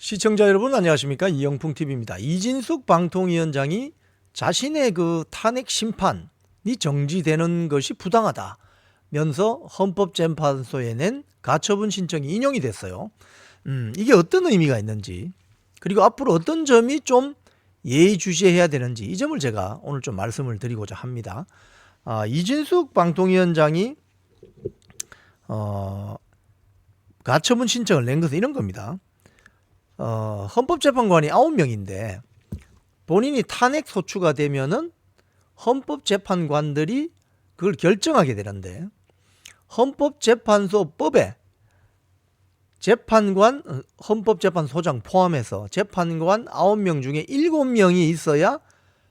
시청자 여러분 안녕하십니까? 이영풍TV입니다. 이진숙 방통위원장이 자신의 그 탄핵 심판이 정지되는 것이 부당하다면서 헌법재판소에 낸 가처분 신청이 인용이 됐어요. 이게 어떤 의미가 있는지, 그리고 앞으로 어떤 점이 좀 예의주시해야 되는지, 이 점을 제가 오늘 좀 말씀을 드리고자 합니다. 이진숙 방통위원장이 가처분 신청을 낸 것은 이런 겁니다. 헌법재판관이 9명인데 본인이 탄핵 소추가 되면은 헌법재판관들이 그걸 결정하게 되는데, 헌법재판소법에 재판관, 헌법재판소장 포함해서 재판관 9명 중에 7명이 있어야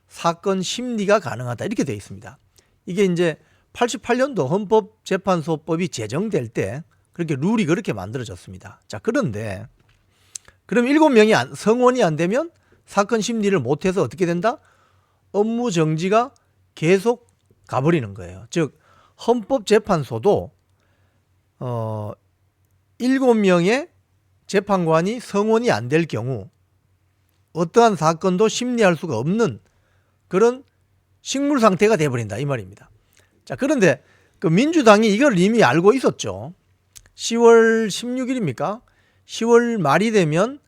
사건 심리가 가능하다, 이렇게 되어 있습니다. 이게 이제 88년도 헌법재판소법이 제정될 때 그렇게 룰이 그렇게 만들어졌습니다. 자, 그런데 그럼 7명이 성원이 안 되면 사건 심리를 못해서 어떻게 된다? 업무 정지가 계속 가버리는 거예요. 즉 헌법재판소도 7명의 재판관이 성원이 안 될 경우 어떠한 사건도 심리할 수가 없는 그런 식물 상태가 돼버린다, 이 말입니다. 자, 그런데 그 민주당이 이걸 이미 알고 있었죠. 10월 16일입니까? 10월 말이 되면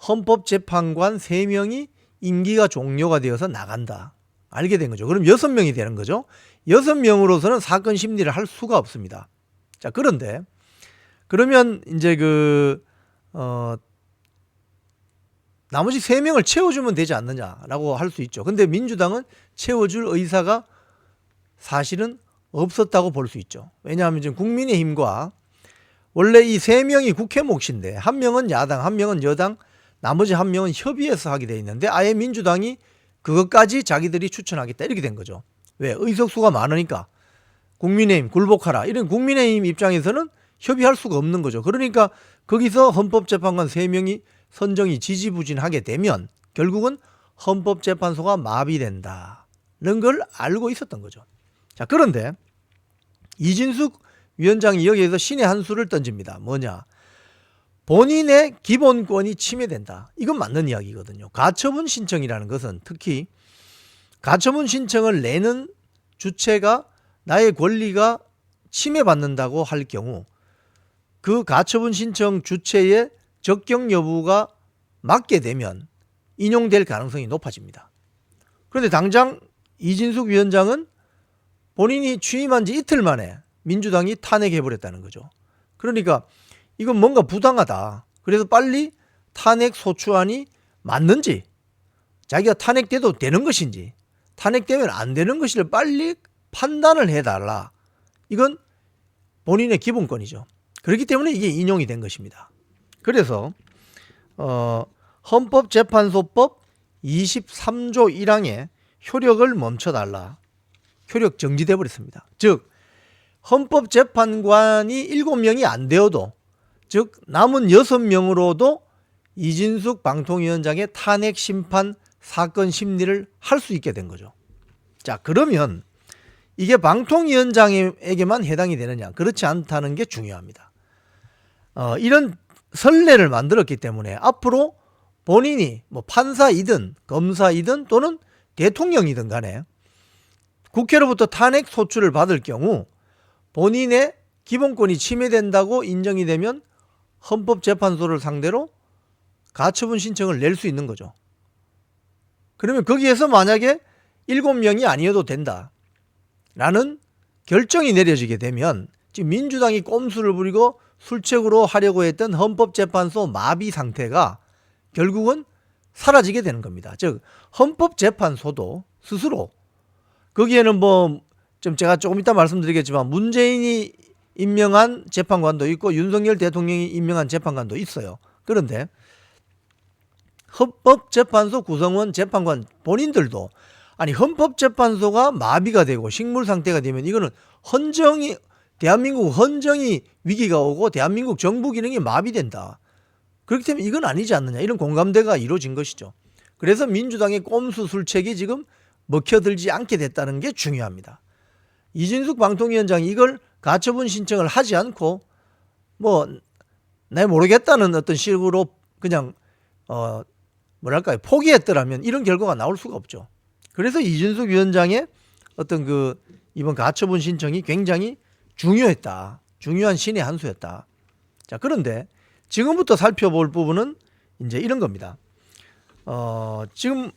헌법재판관 3명이 임기가 종료가 되어서 나간다, 알게 된 거죠. 그럼 6명이 되는 거죠. 6명으로서는 사건 심리를 할 수가 없습니다. 자, 그런데 그러면 이제 나머지 3명을 채워주면 되지 않느냐라고 할 수 있죠. 근데 민주당은 채워줄 의사가 사실은 없었다고 볼 수 있죠. 왜냐하면 지금 국민의힘과 원래 이 3명이 국회 몫인데, 1명은 야당, 1명은 여당, 나머지 1명은 협의해서 하게 돼 있는데 아예 민주당이 그것까지 자기들이 추천하겠다, 이렇게 된 거죠. 왜? 의석수가 많으니까. 국민의힘 굴복하라, 이런 국민의힘 입장에서는 협의할 수가 없는 거죠. 그러니까 거기서 헌법재판관 3명이 선정이 지지부진하게 되면 결국은 헌법재판소가 마비된다는 걸 알고 있었던 거죠. 자, 그런데 이진숙 위원장이 여기에서 신의 한 수를 던집니다. 뭐냐? 본인의 기본권이 침해된다. 이건 맞는 이야기거든요. 가처분 신청이라는 것은 특히 가처분 신청을 내는 주체가 나의 권리가 침해받는다고 할 경우 그 가처분 신청 주체의 적격 여부가 맞게 되면 인용될 가능성이 높아집니다. 그런데 당장 이진숙 위원장은 본인이 취임한 지 이틀 만에 민주당이 탄핵해버렸다는 거죠. 그러니까 이건 뭔가 부당하다. 그래서 빨리 탄핵 소추안이 맞는지, 자기가 탄핵돼도 되는 것인지, 탄핵되면 안 되는 것인지를 빨리 판단을 해달라. 이건 본인의 기본권이죠. 그렇기 때문에 이게 인용이 된 것입니다. 그래서 헌법재판소법 23조 1항에 효력을 멈춰달라, 효력 정지돼 버렸습니다. 즉 헌법재판관이 7명이 안 되어도, 즉 남은 6명으로도 이진숙 방통위원장의 탄핵 심판 사건 심리를 할 수 있게 된 거죠. 자, 그러면 이게 방통위원장에게만 해당이 되느냐? 그렇지 않다는 게 중요합니다. 이런 선례를 만들었기 때문에 앞으로 본인이 뭐 판사이든 검사이든 또는 대통령이든 간에 국회로부터 탄핵 소추를 받을 경우 본인의 기본권이 침해된다고 인정이 되면 헌법재판소를 상대로 가처분 신청을 낼 수 있는 거죠. 그러면 거기에서 만약에 7명이 아니어도 된다라는 결정이 내려지게 되면 지금 민주당이 꼼수를 부리고 술책으로 하려고 했던 헌법재판소 마비 상태가 결국은 사라지게 되는 겁니다. 즉 헌법재판소도 스스로 거기에는 좀 제가 조금 이따 말씀드리겠지만 문재인이 임명한 재판관도 있고 윤석열 대통령이 임명한 재판관도 있어요. 그런데 헌법재판소 구성원 재판관 본인들도 헌법재판소가 마비가 되고 식물 상태가 되면 이거는 대한민국 헌정이 위기가 오고 대한민국 정부 기능이 마비된다. 그렇기 때문에 이건 아니지 않느냐, 이런 공감대가 이루어진 것이죠. 그래서 민주당의 꼼수 술책이 지금 먹혀들지 않게 됐다는 게 중요합니다. 이진숙 방통위원장이 이걸 가처분 신청을 하지 않고 내 모르겠다는 어떤 식으로 그냥 뭐랄까요, 포기했더라면 이런 결과가 나올 수가 없죠. 그래서 이준석 위원장의 어떤 그 이번 가처분 신청이 굉장히 중요했다. 중요한 신의 한 수였다. 자, 그런데 지금부터 살펴볼 부분은 이제 이런 겁니다. 지금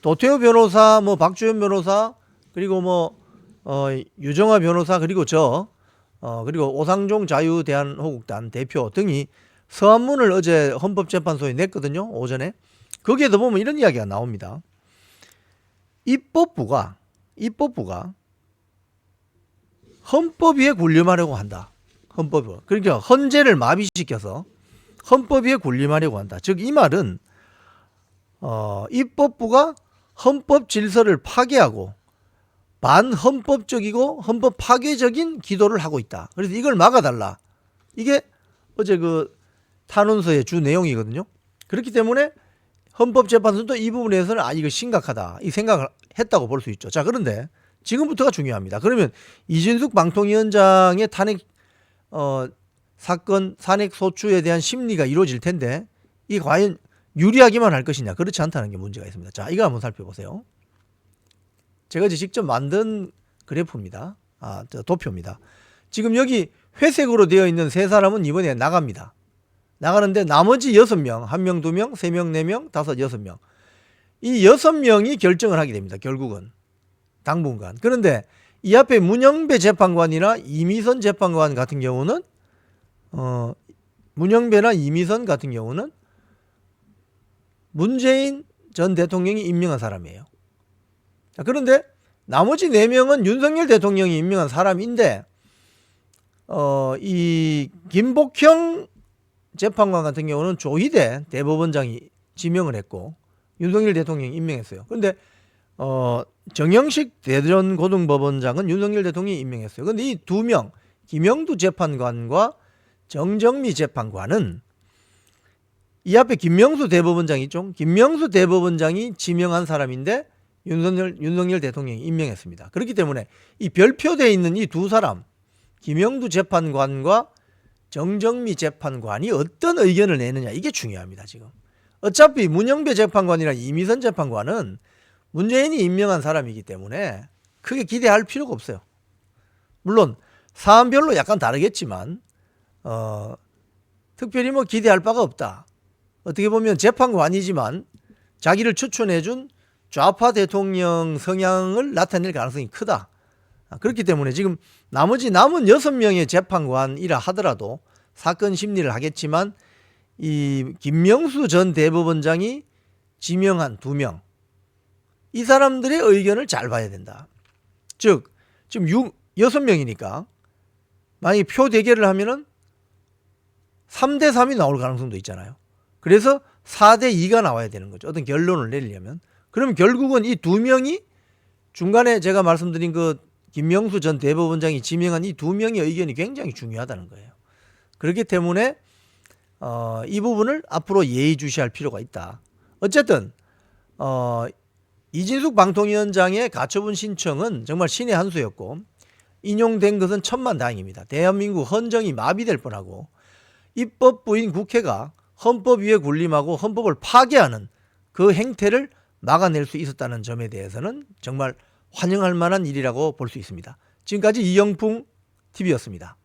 도태우 변호사, 뭐 박주현 변호사, 그리고 뭐 유정화 변호사, 그리고 그리고 오상종 자유대한호국단 대표 등이 서한문을 어제 헌법재판소에 냈거든요. 오전에. 거기에도 보면 이런 이야기가 나옵니다. 입법부가 헌법 위에 군림하려고 한다. 헌법을. 그러니까 헌재를 마비시켜서 헌법 위에 군림하려고 한다. 즉 이 말은 입법부가 헌법 질서를 파괴하고 반헌법적이고 헌법 파괴적인 기도를 하고 있다. 그래서 이걸 막아달라. 이게 어제 그 탄원서의 주 내용이거든요. 그렇기 때문에 헌법재판소도 이 부분에 대해서는 이거 심각하다. 이 생각을 했다고 볼 수 있죠. 자, 그런데 지금부터가 중요합니다. 그러면 이준석 방통위원장의 탄핵 사건 탄핵 소추에 대한 심리가 이루어질 텐데 이게 과연 유리하기만 할 것이냐, 그렇지 않다는 게 문제가 있습니다. 자, 이거 한번 살펴보세요. 제가 직접 만든 그래프입니다. 도표입니다. 지금 여기 회색으로 되어 있는 세 사람은 이번에 나갑니다. 나가는데 나머지 6명, 1명, 2명, 3명, 4명, 5, 6명. 이 6명이 결정을 하게 됩니다. 결국은. 당분간. 그런데 이 앞에 문영배 재판관이나 이미선 재판관 같은 경우는 문영배나 이미선 같은 경우는 문재인 전 대통령이 임명한 사람이에요. 자, 그런데 나머지 4명은 윤석열 대통령이 임명한 사람인데 이 김복형 재판관 같은 경우는 조희대 대법원장이 지명을 했고 윤석열 대통령이 임명했어요. 그런데 정영식 대전고등법원장은 윤석열 대통령이 임명했어요. 그런데 이 2명, 김영두 재판관과 정정미 재판관은 이 앞에 김명수 대법원장 있죠? 김명수 대법원장이 지명한 사람인데 윤석열 대통령이 임명했습니다. 그렇기 때문에 이 별표되어 있는 이 두 사람, 김영두 재판관과 정정미 재판관이 어떤 의견을 내느냐, 이게 중요합니다. 지금 어차피 문영배 재판관이나 이미선 재판관은 문재인이 임명한 사람이기 때문에 크게 기대할 필요가 없어요. 물론 사안별로 약간 다르겠지만 특별히 뭐 기대할 바가 없다. 어떻게 보면 재판관이지만 자기를 추천해준 좌파 대통령 성향을 나타낼 가능성이 크다. 그렇기 때문에 지금 나머지 남은 6명의 재판관이라 하더라도 사건 심리를 하겠지만 이 김명수 전 대법원장이 지명한 2명, 이 사람들의 의견을 잘 봐야 된다. 즉 지금 6명이니까 만약에 표 대결을 하면은 3대 3이 나올 가능성도 있잖아요. 그래서 4대 2가 나와야 되는 거죠. 어떤 결론을 내리려면. 그럼 결국은 이 2명이 중간에 제가 말씀드린 그 김명수 전 대법원장이 지명한 이 2명의 의견이 굉장히 중요하다는 거예요. 그렇기 때문에 이 부분을 앞으로 예의주시할 필요가 있다. 어쨌든 이진숙 방통위원장의 가처분 신청은 정말 신의 한 수였고 인용된 것은 천만다행입니다. 대한민국 헌정이 마비될 뻔하고 입법부인 국회가 헌법 위에 군림하고 헌법을 파괴하는 그 행태를 막아낼 수 있었다는 점에 대해서는 정말 환영할 만한 일이라고 볼 수 있습니다. 지금까지 이영풍 TV였습니다.